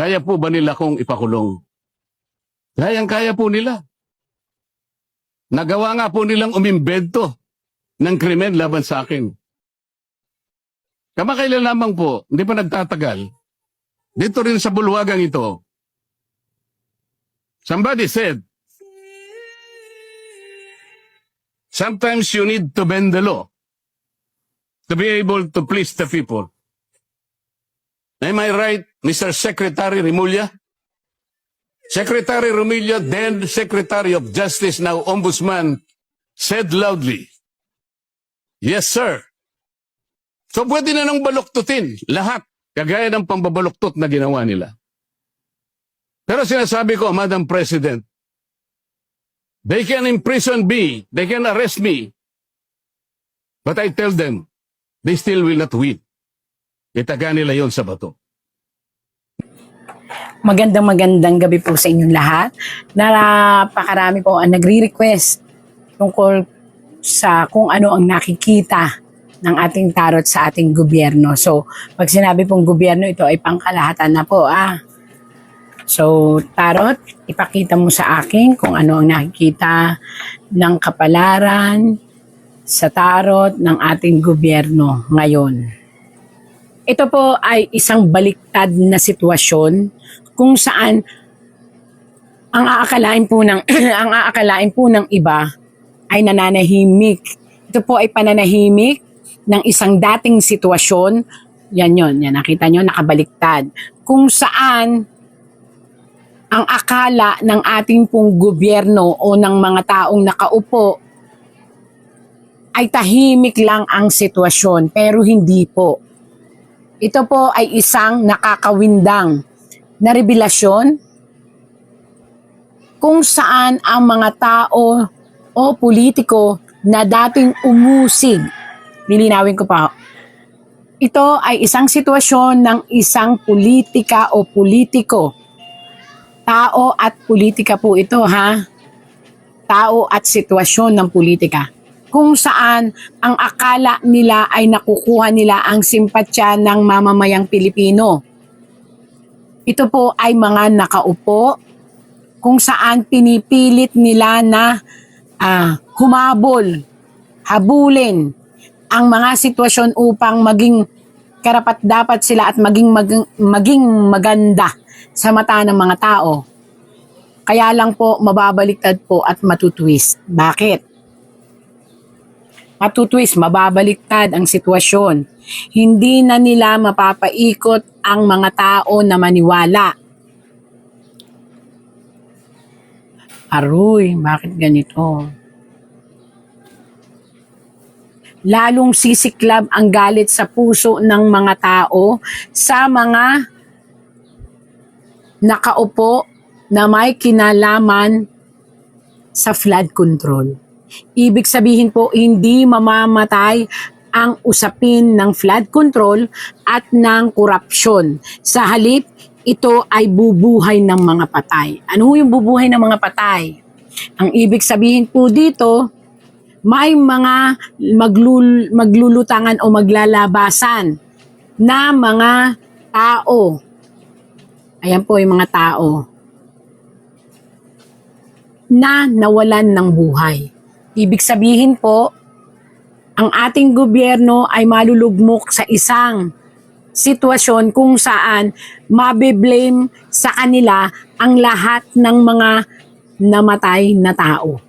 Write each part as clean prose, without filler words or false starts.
kaya po ba nila kong ipakulong? Kayang-kaya po nila. Nagawa nga po nilang umimbento ng krimen laban sa akin. Kamakailan lamang po, hindi pa nagtatagal, dito rin sa bulwagang ito, somebody said, sometimes you need to bend the law to be able to please the people. Am I right, Mr. Secretary Remulla? Secretary Remulla, then Secretary of Justice, now Ombudsman, said loudly, yes, sir. So pwede na nang baluktutin lahat, kagaya ng pambabaluktot na ginawa nila. Pero sinasabi ko, Madam President, they can imprison me, they can arrest me, but I tell them, they still will not win. Itaga nila yon sa bato. Magandang gabi po sa inyong lahat. Napakarami po ang nagre-request tungkol sa kung ano ang nakikita ng ating tarot sa ating gobyerno. So, pag sinabi pong gobyerno, ito ay pangkalahatan na po. So, tarot, ipakita mo sa akin kung ano ang nakikita ng kapalaran sa tarot ng ating gobyerno ngayon. Ito po ay isang baliktad na sitwasyon kung saan ang aakalain po ng ang aakalain po ng iba ay nananahimik. Ito po ay pananahimik ng isang dating sitwasyon. Yan nakita nyo, nakabaliktad. Kung saan ang akala ng ating pong gobyerno o ng mga taong nakaupo ay tahimik lang ang sitwasyon, pero hindi po. Ito po ay isang nakakawindang na revelasyon kung saan ang mga tao o politiko na dating umusig, nilinawin ko pa, ito ay isang sitwasyon ng isang politika o politiko. Tao at politika po ito, Tao at sitwasyon ng politika. Kung saan ang akala nila ay nakukuha nila ang simpatya ng mamamayang Pilipino. Ito po ay mga nakaupo kung saan pinipilit nila na habulin ang mga sitwasyon upang maging karapat-dapat sila at maging maganda sa mata ng mga tao. Kaya lang po mababaliktad po at matutwist. Bakit? Matutwist, mababaliktad ang sitwasyon. Hindi na nila mapapaikot ang mga tao na maniwala. Aroy, bakit ganito? Lalong sisiklab ang galit sa puso ng mga tao sa mga nakaupo na may kinalaman sa flood control. Ibig sabihin po, hindi mamamatay ang usapin ng flood control at ng korupsyon. Sa halip, ito ay bubuhay ng mga patay. Ano yung bubuhay ng mga patay? Ang ibig sabihin po dito, may mga maglulutangan o maglalabasan na mga tao. Ayan po yung mga tao na nawalan ng buhay. Ibig sabihin po, ang ating gobyerno ay malulugmok sa isang sitwasyon kung saan mabiblame sa kanila ang lahat ng mga namatay na tao.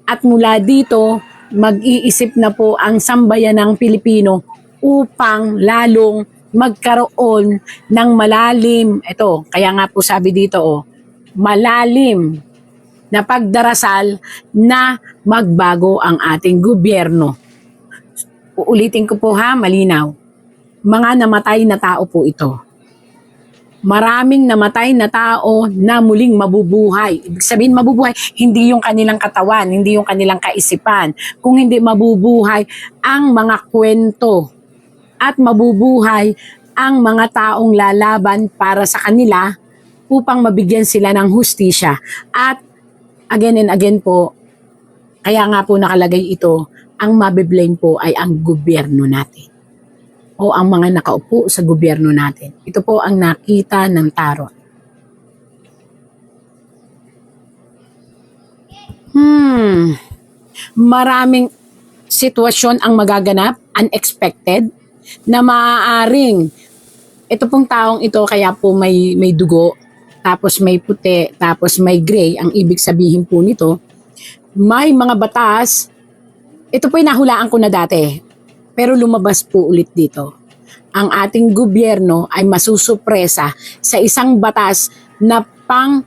At mula dito, mag-iisip na po ang sambayanang Pilipino upang lalong magkaroon ng malalim, ito, kaya nga po sabi dito, malalim na pagdarasal na magbago ang ating gobyerno. Uulitin ko po malinaw. Mga namatay na tao po ito. Maraming namatay na tao na muling mabubuhay. Ibig sabihin mabubuhay, hindi yung kanilang katawan, hindi yung kanilang kaisipan. Kung hindi mabubuhay ang mga kwento at mabubuhay ang mga taong lalaban para sa kanila upang mabigyan sila ng hustisya. At again and again po, kaya nga po nakalagay ito, ang mabiblame po ay ang gobyerno natin. o ang mga nakaupo sa gobyerno natin. Ito po ang nakita ng tarot. Maraming sitwasyon ang magaganap, unexpected, na maaaring ito pong taong ito kaya po may dugo, tapos may puti, tapos may gray. Ang ibig sabihin po nito, may mga batas, ito po nahulaan ko na dati, pero lumabas po ulit dito. Ang ating gobyerno ay masusupresa sa isang batas na pang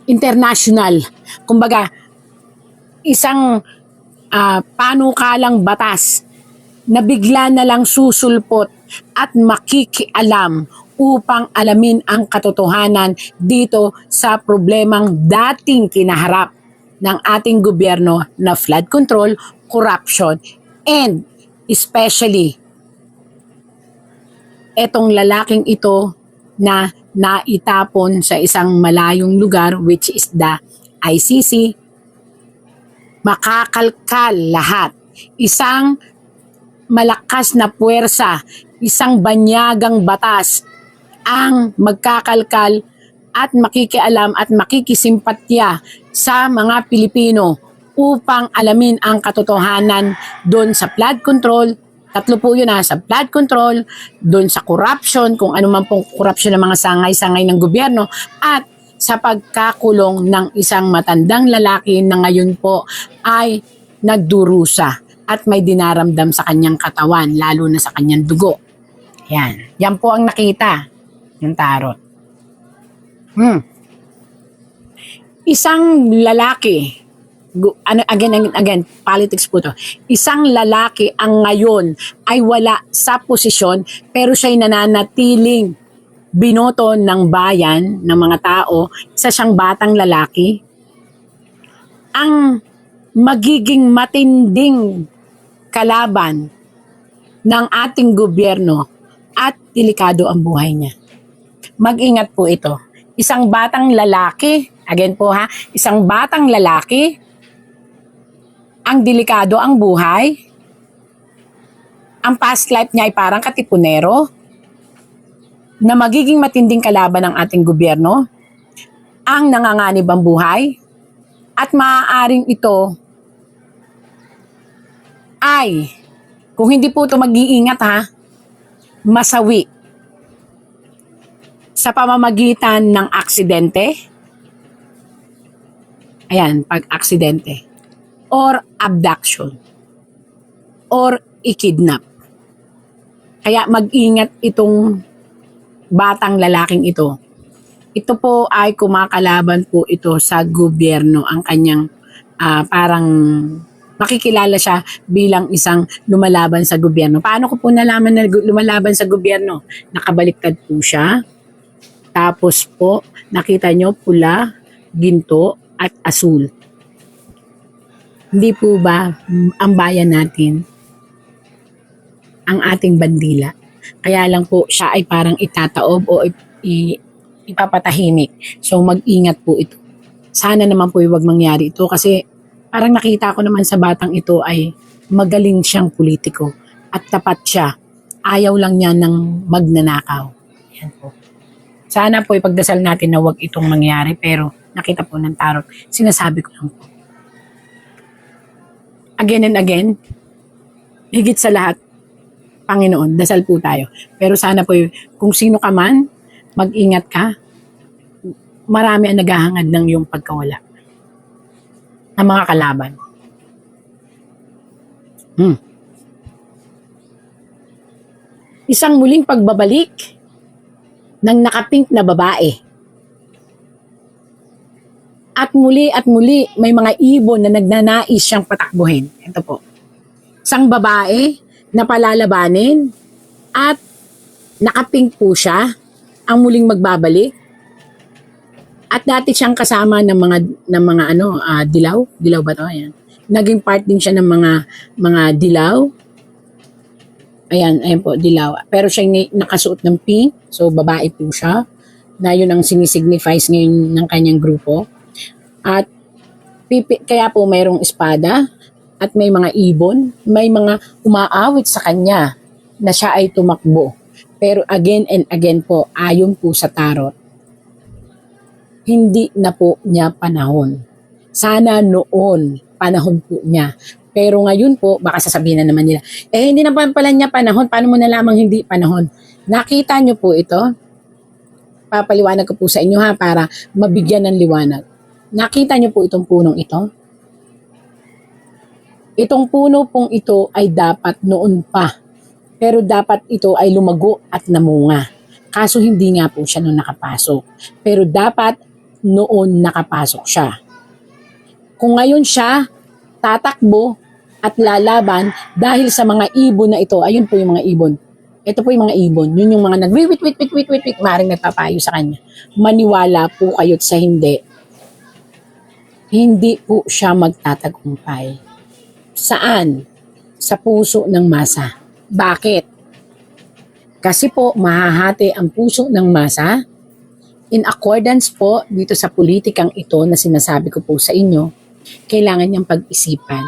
international. Kumbaga, isang panukalang batas na bigla na lang susulpot at makikialam upang alamin ang katotohanan dito sa problemang dating kinaharap ng ating gobyerno na flood control, corruption, and especially etong lalaking ito na naitapon sa isang malayong lugar, which is the ICC. Makakalkal lahat. Isang malakas na puwersa, isang banyagang batas ang magkakalkal at makikialam at makikisimpatya sa mga Pilipino upang alamin ang katotohanan doon sa flood control. Tatlo po yun sa flood control, doon sa corruption, kung ano man pong corruption ng mga sangay-sangay ng gobyerno, at sa pagkakulong ng isang matandang lalaki na ngayon po ay nagdurusa at may dinaramdam sa kanyang katawan, lalo na sa kanyang dugo. Yan. Yan po ang nakita ng tarot. Isang lalaki, again, politics po to. Isang lalaki ang ngayon ay wala sa posisyon, pero siya'y nananatiling binoto ng bayan, ng mga tao, isa siyang batang lalaki. Ang magiging matinding kalaban ng ating gobyerno at delikado ang buhay niya. Mag-ingat po ito. Isang batang lalaki, again po isang batang lalaki, ang delikado ang buhay, ang past life niya ay parang katipunero, na magiging matinding kalaban ng ating gobyerno, ang nanganganib ang buhay, at maaaring ito ay, kung hindi po ito mag-iingat masawi sa pamamagitan ng aksidente, pag-aksidente, or abduction, or ikidnap. Kaya mag-ingat itong batang lalaking ito. Ito po ay kumakalaban po ito sa gobyerno. Ang kanyang parang makikilala siya bilang isang lumalaban sa gobyerno. Paano ko po nalaman na lumalaban sa gobyerno? Nakabaliktad po siya. Tapos po, nakita nyo pula, ginto, at asul. Hindi po ba ang bayan natin ang ating bandila? Kaya lang po siya ay parang itataob o ipapatahimik. So mag-ingat po ito. Sana naman po huwag mangyari ito kasi parang nakita ko naman sa batang ito ay magaling siyang politiko at tapat siya. Ayaw lang niya ng magnanakaw. Yan po. Sana po ipagdasal natin na huwag itong mangyari, pero nakita po ng tarot. Sinasabi ko lang po. Again and again, higit sa lahat, Panginoon, dasal po tayo. Pero sana po kung sino ka man, mag-ingat ka. Marami ang naghahangad ng iyong pagkawala ng mga kalaban. Isang muling pagbabalik ng nakapink na babae. At muli may mga ibon na nagnanais siyang patakbuhin. Ito po. Isang babae na palalabanin at nakapink po siya ang muling magbabalik. At dati siyang kasama ng mga dilaw. Dilaw ba 'to? Ayan. Naging part din siya ng mga dilaw. Ayan po, dilaw. Pero siya nakasuot ng pink. So, babae po siya. Na yun ang sinisignifies ngayon ng kanyang grupo. At kaya po mayroong espada. At may mga ibon. May mga umaawit sa kanya. na siya ay tumakbo. Pero again and again po, ayon po sa tarot, hindi na po niya panahon. Sana noon, panahon po niya. Pero ngayon po, baka sasabihin na naman nila, hindi na pala niya panahon, paano mo na lamang hindi panahon? Nakita niyo po ito? Papaliwanag ko po sa inyo ha, para mabigyan ng liwanag. Nakita niyo po itong punong ito? Itong puno pong ito ay dapat noon pa. Pero dapat ito ay lumago at namunga. Kaso hindi nga po siya noon nakapasok. Pero dapat noon nakapasok siya. Kung ngayon siya tatakbo at lalaban dahil sa mga ibon na ito, ayun po yung mga ibon. Ito po yung mga ibon. Yun yung mga wait, maaaring nagpapayo sa kanya. Maniwala po kayo't sa hindi. Hindi po siya magtatagumpay. Saan? Sa puso ng masa. Bakit? Kasi po mahahati ang puso ng masa in accordance po dito sa politikang ito na sinasabi ko po sa inyo, kailangan niyang pag-isipan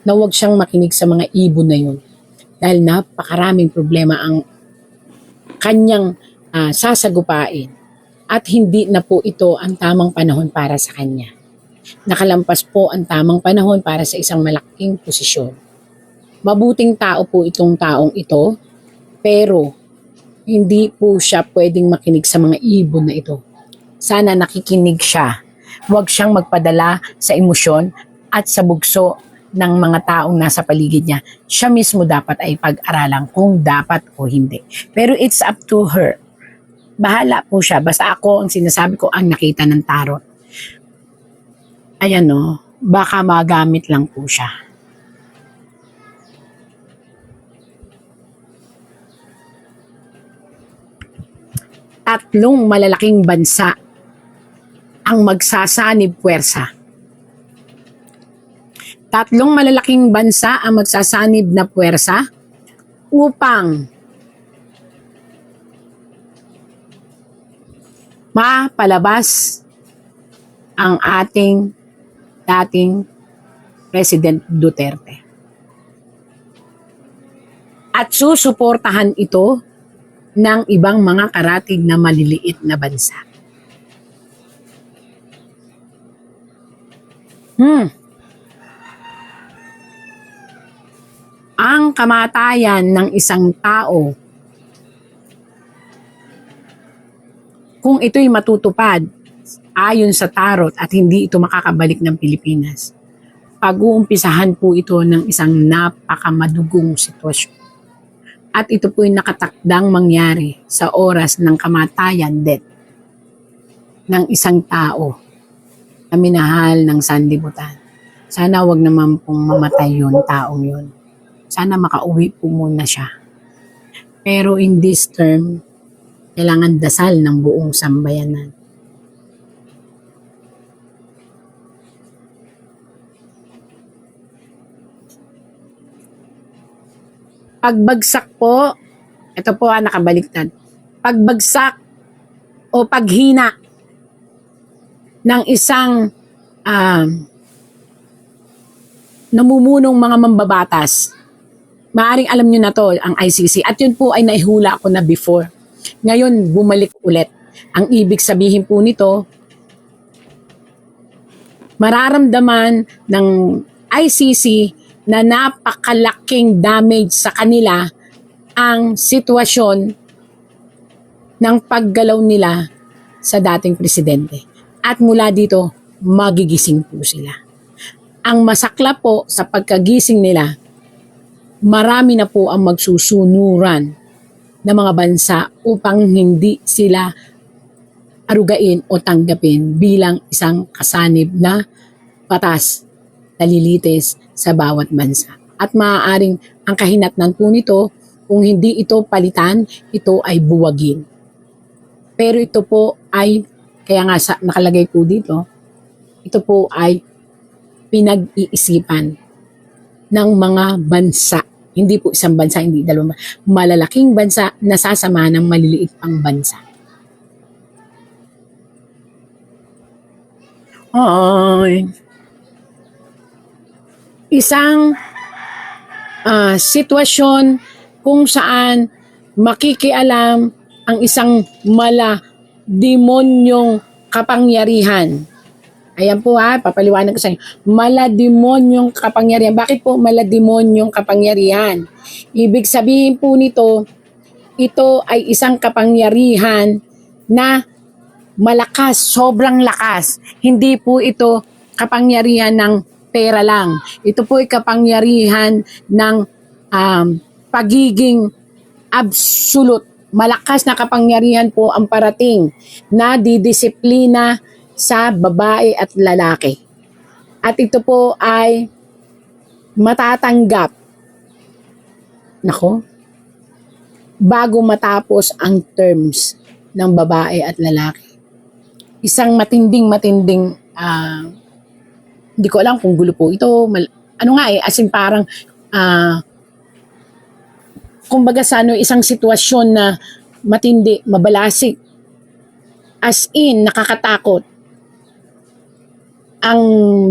na huwag siyang makinig sa mga ibon na yun dahil napakaraming problema ang kanyang sasagupain at hindi na po ito ang tamang panahon para sa kanya. Nakalampas po ang tamang panahon para sa isang malaking posisyon. Mabuting tao po itong taong ito, pero hindi po siya pwedeng makinig sa mga ibon na ito. Sana nakikinig siya. Huwag siyang magpadala sa emosyon at sa bugso ng mga taong nasa paligid niya. Siya mismo dapat ay pag-aralan kung dapat o hindi. Pero it's up to her. Bahala po siya. Basta ako, ang sinasabi ko, ang nakita ng tarot. Ayan o, baka magamit lang po siya. Tatlong malalaking bansa ang magsasanib puwersa. Tatlong malalaking bansa ang magsasanib na puwersa upang mapalabas ang ating dating President Duterte. At susuportahan ito ng ibang mga karatig na maliliit na bansa. Ang kamatayan ng isang tao, kung ito'y matutupad ayon sa tarot at hindi ito makakabalik ng Pilipinas, pag-uumpisahan po ito ng isang napakamadugong sitwasyon. At ito po'y nakatakdang mangyari sa oras ng kamatayan, death, ng isang tao na minahal ng sanlibutan. Sana wag naman pong mamatay yun, taong yun. Sana makauwi po muna siya. Pero in this term, kailangan dasal ng buong sambayanan. Pagbagsak po, ito po nakabaliktad. Pagbagsak o paghina ng isang namumunong mga mambabatas. Maaring alam nyo na to, ang ICC. At yun po ay naihula ko na before. Ngayon, bumalik ulit. Ang ibig sabihin po nito, mararamdaman ng ICC na napakalaking damage sa kanila ang sitwasyon ng paggalaw nila sa dating presidente. At mula dito, magigising po sila. Ang masakla po sa pagkagising nila, marami na po ang magsusunuran ng mga bansa upang hindi sila arugain o tanggapin bilang isang kasanib na patas na lilitis sa bawat bansa. At maaaring ang kahinatnan po nito, kung hindi ito palitan, ito ay buwagin. Pero ito po ay, kaya nga nakalagay po dito, ito po ay pinag-iisipan ng mga bansa. Hindi po isang bansa, hindi dalawang bansa. Malalaking bansa na sasama ng maliliit pang bansa. Isang sitwasyon kung saan makikialam ang isang demonyong kapangyarihan. Ayan po ha, papaliwanag ko sa inyo. Demonyong kapangyarihan. Bakit po demonyong kapangyarihan? Ibig sabihin po nito, ito ay isang kapangyarihan na malakas, sobrang lakas. Hindi po ito kapangyarihan ng pera lang. Ito po ay kapangyarihan ng pagiging absolute. Malakas na kapangyarihan po ang parating na didisiplina sa babae at lalaki. At ito po ay matatanggap. Nako, bago matapos ang terms ng babae at lalaki. Isang matinding, hindi ko alam kung gulo po ito. As in parang, kumbaga sa isang sitwasyon na matindi, mabalasik. As in, nakakatakot. Ang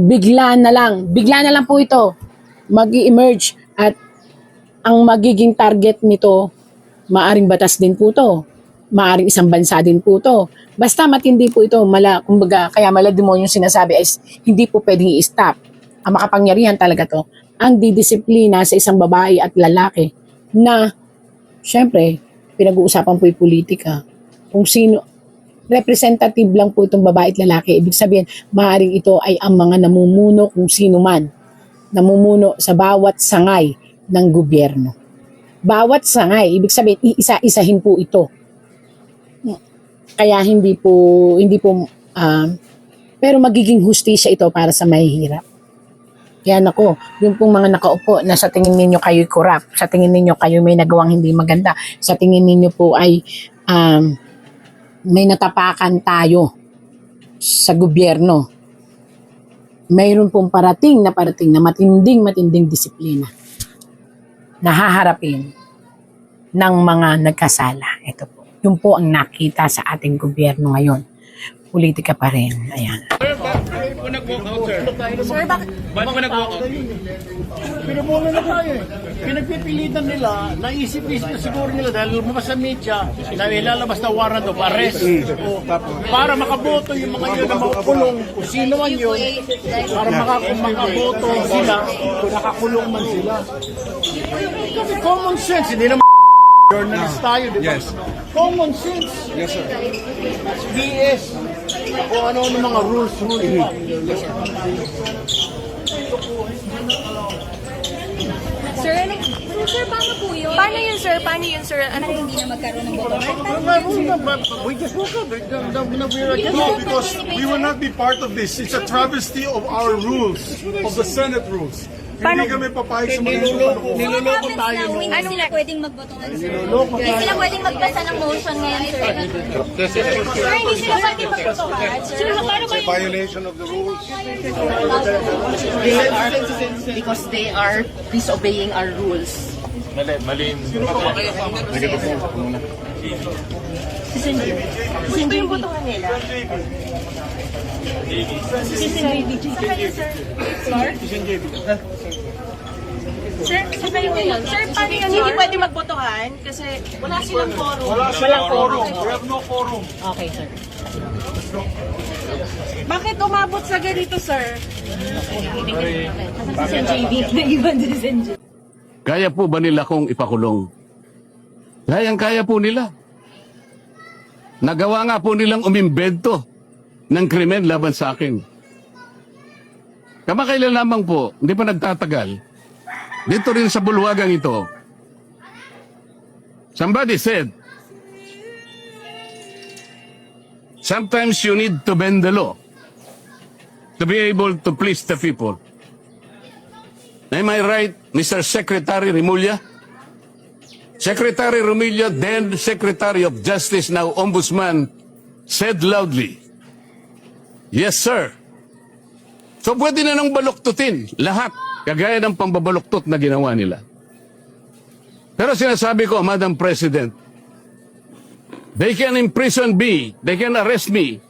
bigla na lang po ito mag-emerge at ang magiging target nito, maaring batas din po to, maaring isang bansa din po to. Basta matindi po ito, kumbaga, kaya demonyo sinasabi is hindi po pwedeng i-stop. Ang makapangyarihan talaga to, ang didisiplina sa isang babae at lalaki na, syempre, pinag-uusapan po yung politika. Kung sino, representative lang po itong babae at lalaki. Ibig sabihin, maaaring ito ay ang mga namumuno kung sino man. Namumuno sa bawat sangay ng gobyerno. Bawat sangay, ibig sabihin, iisa-isahin po ito. Kaya pero magiging hustisya ito para sa mahihirap. Kaya nako, yung pong mga nakaupo na sa tingin ninyo kayo'y corrupt, sa tingin ninyo kayo may nagawang hindi maganda, sa tingin ninyo po ay may natapakan tayo sa gobyerno. Mayroon pong parating na matinding disiplina na haharapin ng mga nagkasala. Ito po. Yun po ang nakita sa ating gobyerno ngayon. Politika pa rin. Ayan. Sir, bakit po nag-walk out? Pinamuna na tayo eh. Pinagpipilitan nila, naisip-isip na siguro nila dahil lumabas sa media na ilalabas na warrant of arrest. O, para makaboto yung mga yun na makukulong, kung sino man yun, para makaboto sila, kung nakakulong man sila. Kasi common sense, hindi naman journalist tayo, di ba? Yes. Common sense. Yes, sir. BS. Kung ano-ano mga rules. Yes, sir. Sir, sir, paano po yun? Paano yun, sir? Ano hindi na magkaroon ng boto? We just woke up. No, because we will not be part of this. It's a travesty of our rules, of the Senate rules. Hindi kami papayag sa mga Niloloko tayo. Hindi sila pwedeng magboto ngayon, sir. Hindi sila pwedeng magbasa ng motion ngayon, sir. Sir, hindi sila pwedeng magboto. Sir, paano ba yun? violation of the rules. Because they are disobeying our rules. Sino yung botohan nila? Sir, sabi mo yun. Sir, paano yun? Hindi pwede magbotohan kasi wala silang forum. Walang quorum. We have no quorum. Okay, sir. Bakit umabot sa ganito, sir? Kaya po ba nila kung ipakulong? Kaya po nila. Nagawa nga po nilang umimbento ng krimen laban sa akin. Kamakailan lamang po, hindi pa nagtatagal, dito rin sa bulwagang ito, somebody said, sometimes you need to bend the law to be able to please the people. Am I right, Mr. Secretary Remulla? Secretary Remulla, then Secretary of Justice, now Ombudsman, said loudly, "Yes, sir." So pwede na nang baluktutin lahat, kagaya ng pambabaluktot na ginawa nila. Pero sinasabi ko, Madam President, they can imprison me, they can arrest me,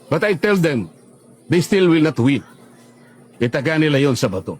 but I tell them, they still will not win. Itaga nila yon sa bato.